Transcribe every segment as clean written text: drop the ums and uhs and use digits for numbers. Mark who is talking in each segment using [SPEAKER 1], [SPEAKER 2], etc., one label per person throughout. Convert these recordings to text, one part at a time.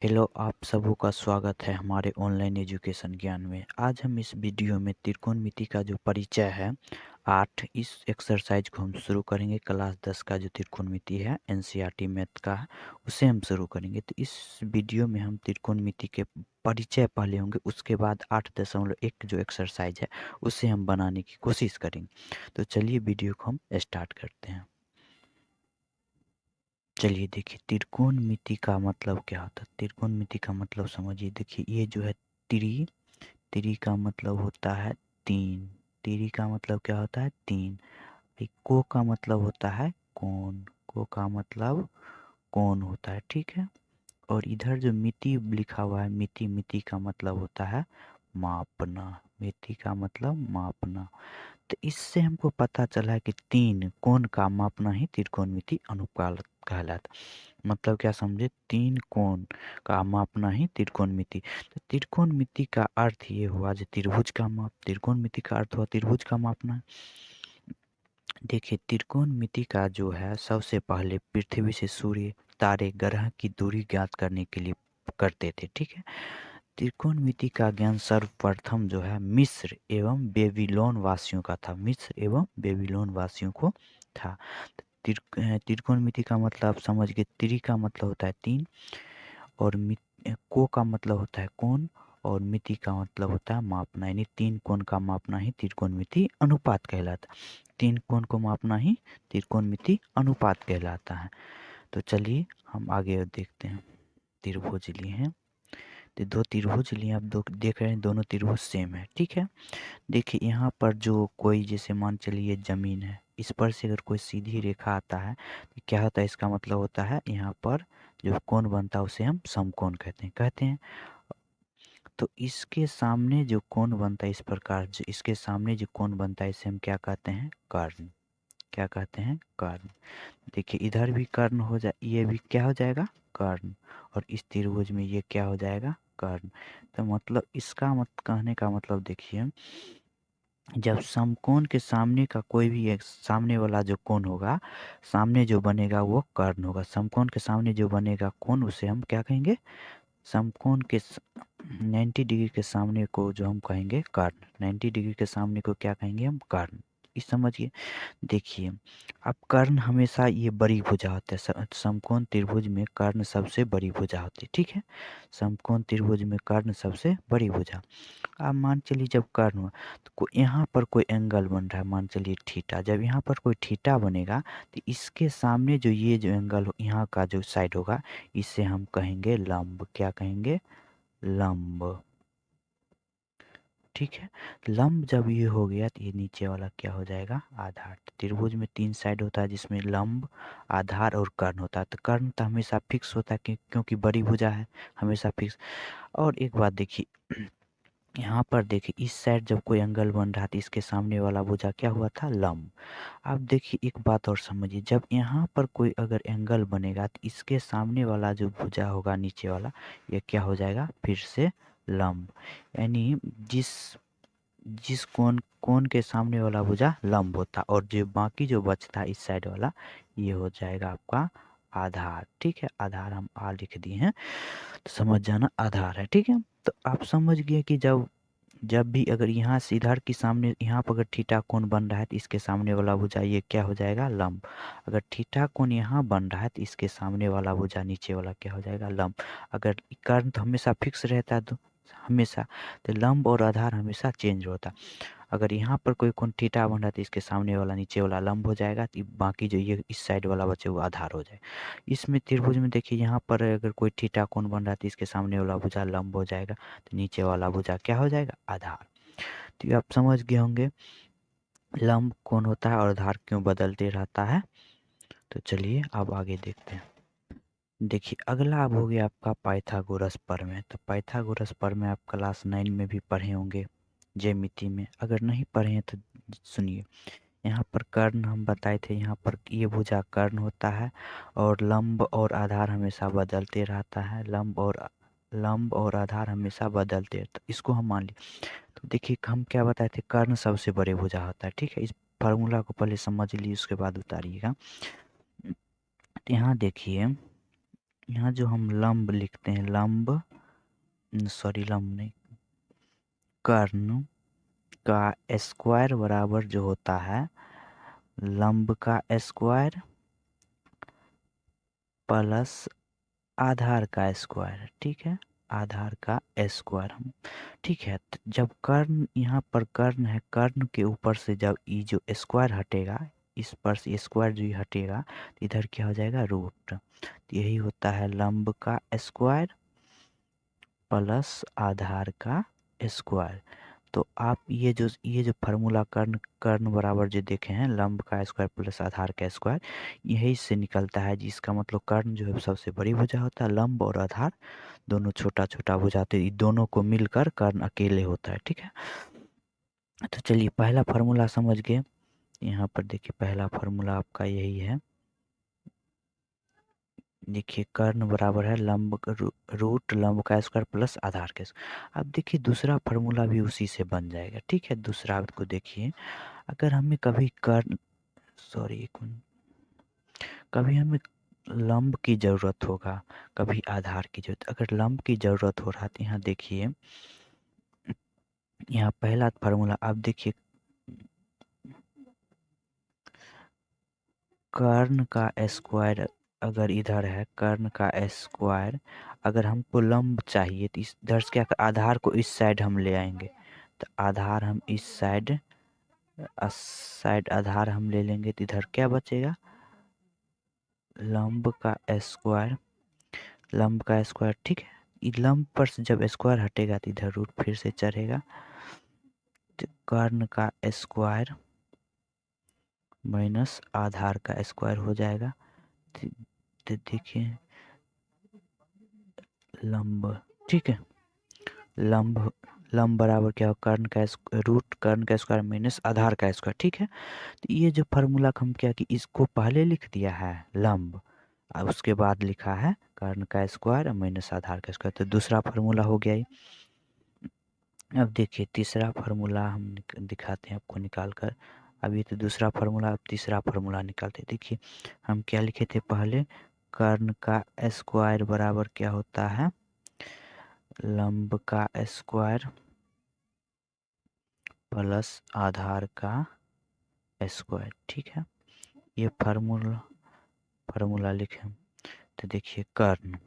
[SPEAKER 1] Hello, आप सबों का स्वागत है हमारे ऑनलाइन एजुकेशन ज्ञान में। आज हम इस वीडियो में त्रिकोणमिति का जो परिचय है 8 इस एक्सरसाइज को हम शुरू करेंगे। क्लास 10 का जो त्रिकोणमिति है एनसीईआरटी मैथ का है उसे हम शुरू करेंगे। तो इस वीडियो में हम त्रिकोणमिति के परिचय पहले होंगे, उसके बाद 8.1 जो एक्सरसाइज है उसे हम बनाने की कोशिश करेंगे। तो चलिए वीडियो को हम स्टार्ट करते हैं। चलिए देखिए, त्रिकोणमिति का मतलब क्या होता है। त्रिकोणमिति का मतलब समझिए। देखिए ये जो है त्रि त्रि का मतलब होता है तीन। त्रि का मतलब क्या होता है? तीन। को का मतलब होता है कोण। को का मतलब कोण होता है, ठीक है। और इधर जो मिति लिखा हुआ है, मिति मिति का मतलब होता है मापना। मिति का मतलब मापना। तो इससे हमको पता चला है कि तीन कोण का मापना ही त्रिकोणमिति अनुपात कहलाता। मतलब क्या समझे? तीन कोण का मापना ही त्रिकोणमिति। तो त्रिकोणमिति का अर्थ ये हुआ जो त्रिभुज का माप। त्रिकोणमिति का अर्थ हुआ त्रिभुज का मापना। देखिए त्रिकोणमिति का जो है सबसे पहले पृथ्वी से सूर्य, तारे, ग्रह की दूरी ज्ञात करने के लिए करते थे, ठीक है। त्रिकोणमिति का ज्ञान सर्वप्रथम जो है मिस्र एवं बेबीलोन वासियों का था। मिस्र एवं बेबीलोन वासियों को था। त्रिकोणमिति का मतलब आप समझ गए। त्रि का मतलब होता है तीन, और को का मतलब होता है कोण, और मिति का मतलब होता है मापना। यानी तीन कोण का मापना ही त्रिकोणमिति अनुपात कहलाता है। तीन कोण को मापना ही त्रिकोणमिति अनुपात कहलाता है। तो चलिए हम आगे देखते हैं। त्रिभुज लिए हैं, तो दो त्रिभुज लिए, आप दो देख रहे हैं दोनों त्रिभुज सेम है, ठीक है। देखिए यहाँ पर जो कोई जैसे मान चलिए जमीन है, इस पर से अगर कोई सीधी रेखा आता है तो क्या होता है? इसका मतलब होता है यहाँ पर जो कोण बनता है उसे हम समकोण कहते हैं। तो इसके सामने जो कोण बनता है, इस प्रकार जो इसके सामने जो कोण बनता है इसे हम क्या कहते हैं? कर्ण। क्या कहते हैं? कर्ण। देखिए इधर भी कर्ण हो जाए, ये भी क्या हो जाएगा? कर्ण। और इस त्रिभुज में ये क्या हो जाएगा? कर्ण। तो मतलब इसका कहने का मतलब देखिए, जब समकोण के सामने का कोई भी एक सामने वाला जो कोण होगा, सामने जो बनेगा वो कर्ण होगा। समकोण के सामने जो बनेगा कोण उसे हम क्या कहेंगे? समकोण के 90 डिग्री के सामने को जो हम कहेंगे कर्ण। 90 डिग्री के सामने को क्या कहेंगे हम? कर्ण। इस समझिए। देखिए अब कर्ण हमेशा ये बड़ी भुजा होता है। समकोण त्रिभुज में कर्ण सबसे बड़ी भुजा होती है, ठीक है। समकोण त्रिभुज में कर्ण सबसे बड़ी भुजा। आप मान चलिए जब कर्ण हुआ तो यहाँ पर कोई एंगल बन रहा है, मान चलिए थीटा। जब यहाँ पर कोई थीटा बनेगा तो इसके सामने जो ये जो एंगल यहाँ का जो साइड होगा इसे हम कहेंगे लंब। क्या कहेंगे? लंब, ठीक है। लंब जब ये हो गया तो ये नीचे वाला क्या हो जाएगा? आधार। त्रिभुज में तीन साइड होता है जिसमें लंब, आधार और कर्ण होता है। तो कर्ण तो हमेशा फिक्स होता है क्योंकि बड़ी भुजा है, हमेशा फिक्स। और एक बात देखिए, यहाँ पर देखिए इस साइड जब कोई एंगल बन रहा था इसके सामने वाला भुजा क्या हुआ था? लंब। अब देखिए एक बात और समझिए, जब यहाँ पर कोई अगर एंगल बनेगा तो इसके सामने वाला जो भुजा होगा नीचे वाला, ये क्या हो जाएगा? फिर से लंब। यानी जिस जिस कोण के सामने वाला भुजा लंब होता और जो बाकी जो बचता इस साइड वाला, ये हो जाएगा आपका आधार, ठीक है। आधार हम आ लिख दिए हैं, तो समझ जाना आधार है, ठीक है। तो आप समझ गए कि जब जब भी अगर यहाँ से इधर के सामने यहाँ पर अगर थीटा कोण बन रहा है तो इसके सामने वाला भुजा ये क्या हो जाएगा? लंब। अगर थीटा कोण यहाँ बन रहा है तो इसके सामने वाला भुजा नीचे वाला क्या हो जाएगा? लंब। अगर कर्ण तो हमेशा फिक्स रहता है, तो हमेशा, तो लंब और आधार हमेशा चेंज होता। अगर यहाँ पर कोई कोण थीटा बन रहा है तो इसके सामने वाला नीचे वाला लंब हो जाएगा, तो बाकी जो ये इस साइड वाला बचे वो आधार हो जाएगा। इसमें त्रिभुज में देखिए यहाँ पर अगर कोई थीटा कोण बन रहा है तो इसके सामने वाला भुजा लंब हो जाएगा, तो नीचे वाला भुजा क्या हो जाएगा? आधार। तो ये आप समझ गए होंगे लंब कौन होता है और आधार क्यों बदलते रहता है। तो चलिए अब आगे देखते हैं। देखिए अगला अब हो गया आपका पाइथागोरस प्रमेय। तो पाइथागोरस प्रमेय आप क्लास 9 में भी पढ़े होंगे ज्यामिति में। अगर नहीं पढ़े हैं तो सुनिए। यहाँ पर कर्ण हम बताए थे, यहाँ पर ये भुजा कर्ण होता है और लंब और आधार हमेशा बदलते रहता है। लंब और आधार हमेशा बदलते, तो इसको हम मान लिए। तो देखिए हम क्या बताए थे? कर्ण सबसे बड़े भुजा होता है, ठीक है। इस फार्मूला को पहले समझ लीजिए, उसके बाद उतारिएगा। तो यहाँ देखिए यहाँ जो हम लंब लिखते हैं, लंब सॉरी लंब नहीं, कर्ण का स्क्वायर बराबर जो होता है लंब का स्क्वायर प्लस आधार का स्क्वायर, ठीक है, आधार का स्क्वायर हम, ठीक है। तो जब कर्ण, यहाँ पर कर्ण है, कर्ण के ऊपर से जब ये जो स्क्वायर हटेगा, इस पर से स्क्वायर जो ये हटेगा तो इधर क्या हो जाएगा, रूट। तो यही होता है लंब का स्क्वायर प्लस आधार का स्क्वायर। तो आप ये जो फार्मूला कर्ण कर्ण बराबर जो देखे हैं लंब का स्क्वायर प्लस आधार का स्क्वायर, यही से निकलता है, जिसका मतलब कर्ण जो है सबसे बड़ी भुजा होता है, लंब और आधार दोनों छोटा छोटा भुजा, तो ये दोनों को मिलकर कर्ण अकेले होता है, ठीक है। तो चलिए पहला फार्मूला समझ गए। यहाँ पर देखिए पहला फार्मूला आपका यही है, देखिए कर्ण बराबर है लंब रूट लंब का स्क्वायर प्लस आधार का स्क्वायर। अब देखिए दूसरा फार्मूला भी उसी से बन जाएगा, ठीक है। दूसरा को देखिए, अगर हमें कभी कर्ण सॉरी एक मिनट, कभी हमें लंब की ज़रूरत होगा, कभी आधार की ज़रूरत, अगर लंब की ज़रूरत हो रहा है तो यहाँ देखिए, यहाँ पहला फार्मूला आप देखिए, कर्ण का स्क्वायर अगर इधर है, कर्ण का स्क्वायर अगर हमको लंब चाहिए तो इधर से क्या आधार को इस साइड हम ले आएंगे, तो आधार हम इस साइड आधार हम ले लेंगे, तो इधर क्या बचेगा, लंब का स्क्वायर, लंब का स्क्वायर, ठीक है। लंब पर से जब स्क्वायर हटेगा तो इधर रूट फिर से चढ़ेगा, तो कर्ण का स्क्वायर माइनस आधार का स्क्वायर हो जाएगा। तो देखिए लंब, ठीक है, लंब लंब बराबर क्या हो, कर्ण का रूट कर्ण का स्क्वायर माइनस आधार का स्क्वायर, ठीक है। तो ये जो फार्मूला हम क्या कि इसको पहले लिख दिया है लंब, और उसके बाद लिखा है कर्ण का स्क्वायर माइनस आधार का स्क्वायर, तो दूसरा फार्मूला हो गया ये। अब देखिए तीसरा फार्मूला हम दिखाते हैं आपको निकाल कर। अब ये तो दूसरा फार्मूला, अब तीसरा फार्मूला निकालते हैं। देखिए हम क्या लिखे थे पहले, कर्ण का स्क्वायर बराबर क्या होता है, लंब का स्क्वायर प्लस आधार का स्क्वायर, ठीक है। ये फार्मूला फार्मूला लिखें, तो देखिए कर्ण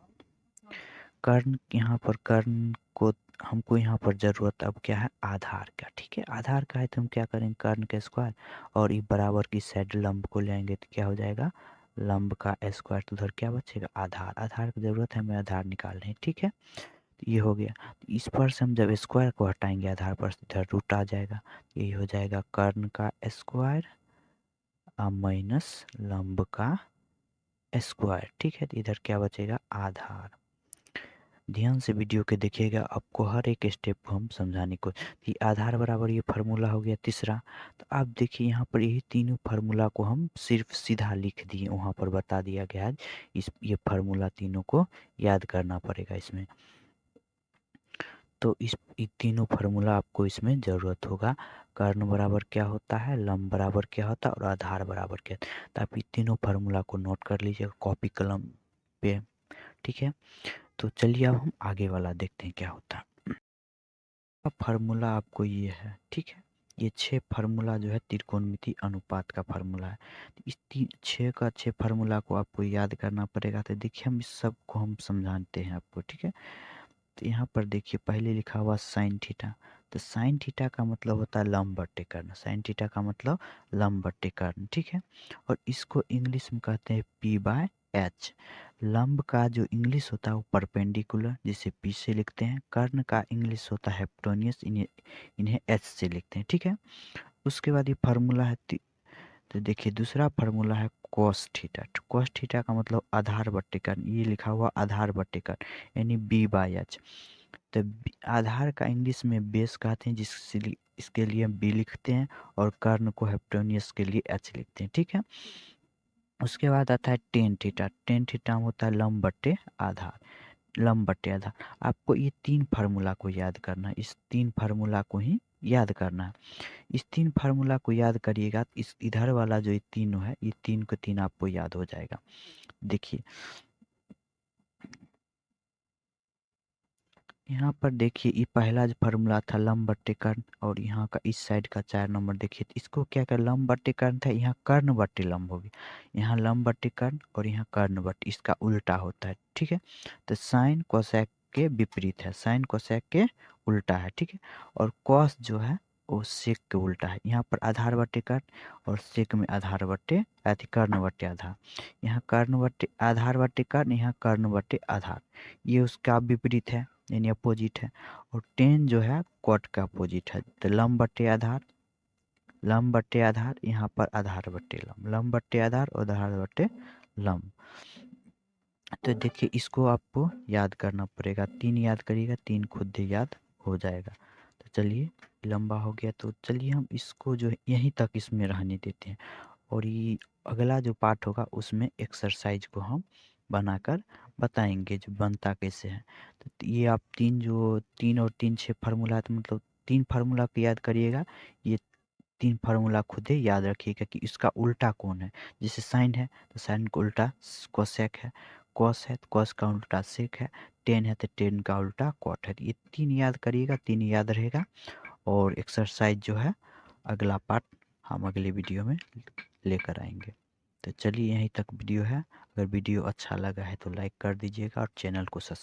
[SPEAKER 1] कर्ण यहाँ पर कर्ण को हमको यहाँ पर ज़रूरत अब क्या है, आधार का, ठीक है। आधार का है तो हम क्या करेंगे, कर्ण का स्क्वायर और ये बराबर की साइड लंब को ले आएंगे तो क्या हो जाएगा, लंब का स्क्वायर, तो उधर क्या बचेगा, आधार, आधार की ज़रूरत है हमें, आधार निकाल रहे हैं, ठीक है। तो ये हो गया, तो इस पर से हम जब स्क्वायर को हटाएंगे आधार पर से इधर रूट आ जाएगा, यही हो जाएगा कर्ण का स्क्वायर माइनस लंब का स्क्वायर, ठीक है। तो इधर क्या बचेगा, आधार। ध्यान से वीडियो के देखिएगा, आपको हर एक स्टेप को हम समझाने को, कि आधार बराबर ये फार्मूला हो गया तीसरा। तो आप देखिए यहाँ पर यही तीनों फार्मूला को हम सिर्फ सीधा लिख दिए, वहाँ पर बता दिया गया है इस ये फार्मूला तीनों को याद करना पड़ेगा इसमें। तो ये तीनों फार्मूला आपको इसमें ज़रूरत होगा, कर्ण बराबर क्या होता है, लंब बराबर क्या होता है और आधार बराबर क्या, तो आप ये तीनों फार्मूला को नोट कर लीजिएगा कॉपी कलम पे, ठीक है। तो चलिए अब हम आगे वाला देखते हैं क्या होता है। अब फार्मूला आपको ये है, ठीक है, ये 6 फार्मूला जो है त्रिकोणमिति अनुपात का फार्मूला है। इस 6 फार्मूला को आपको याद करना पड़ेगा। तो देखिए हम इस सब को हम समझाते हैं आपको, ठीक है। तो यहाँ पर देखिए पहले लिखा हुआ साइन थीटा, तो साइन थीटा का मतलब होता है लंब बट्टे कर्ण, साइन थीटा का मतलब लंब बट्टे कर्ण, ठीक है। और इसको इंग्लिश में कहते हैं पी बाय एच। लंब का जो इंग्लिश होता है वो परपेंडिकुलर, जिसे पी से लिखते हैं। कर्ण का इंग्लिश होता है हेप्टोनियस, इन्हें एच से लिखते हैं, ठीक है। उसके बाद ये फार्मूला है, तो देखिए दूसरा फार्मूला है कॉस थीटा। कॉस थीटा का मतलब आधार बट्टे कर्ण, ये लिखा हुआ आधार बट्टे कर्ण यानी बी बाई एच। तो आधार का इंग्लिश में बेस कहते हैं, जिसके इसके लिए हम बी लिखते हैं, और कर्ण को हेप्टोनियस के लिए एच लिखते हैं, ठीक है। उसके बाद आता है टेन थीटा। टेन थीटा होता है लंब बट्टे आधार, लंब बट्टे आधार। आपको ये 3 फार्मूला को याद करना है, इस 3 फार्मूला को ही याद करना है। इस 3 फार्मूला को याद करिएगा, इस इधर वाला जो ये तीनों है, ये 3 को 3 आपको याद हो जाएगा। देखिए यहाँ पर देखिए ये पहला जो फार्मूला था लंब बट्टे कर्ण, और यहाँ का इस साइड का 4 नंबर देखिए, तो इसको क्या कर लंब बट्टे कर्ण था, यहाँ कर्ण बट्टे लंब होगी, यहाँ लंब बट्टे कर्ण और यहाँ कर्ण बट्टे, इसका उल्टा होता है, ठीक है। तो साइन कोसेक के विपरीत है, साइन कोसेक के उल्टा है, ठीक है। और कॉस जो है वो सेक के उल्टा है। यहाँ पर आधार बट्टे कर्ण और सेक में आधार बट्टे अति कर्ण बट्टे आधार, यहाँ कर्ण बट्टे आधार बट्टे कर्ण, यहाँ कर्ण बट्टे आधार, ये उसका विपरीत है यानी अपोजिट है। और टेन जो है कॉट का अपोजिट है। तो लंब बट्टे आधार, लंब बट्टे आधार, यहाँ पर आधार बट्टे लंब, लंब बट्टे आधार और आधार बट्टे लंब। तो देखिए इसको आपको याद करना पड़ेगा, 3 याद करिएगा, 3 खुद ही याद हो जाएगा। तो चलिए लंबा हो गया, तो चलिए हम इसको जो है यहीं तक इसमें रहने देते हैं, और ये अगला जो पार्ट होगा उसमें एक्सरसाइज को हम बनाकर बताएंगे जो बनता कैसे है। तो ये आप 3 और 3 6 फार्मूला, तो मतलब 3 फार्मूला को याद करिएगा, ये 3 फार्मूला खुद ही याद रखिएगा कि इसका उल्टा कौन है। जैसे साइन है तो साइन का उल्टा कोसेक है, कॉस है तो कॉस का उल्टा सेक है, टेन है तो टेन का उल्टा कॉट है। ये 3 याद करिएगा, 3 याद रहेगा। और एक्सरसाइज जो है अगला पार्ट हम अगले वीडियो में लेकर आएंगे। तो चलिए यहीं तक वीडियो है। अगर वीडियो अच्छा लगा है तो लाइक कर दीजिएगा और चैनल को सब्सक्राइब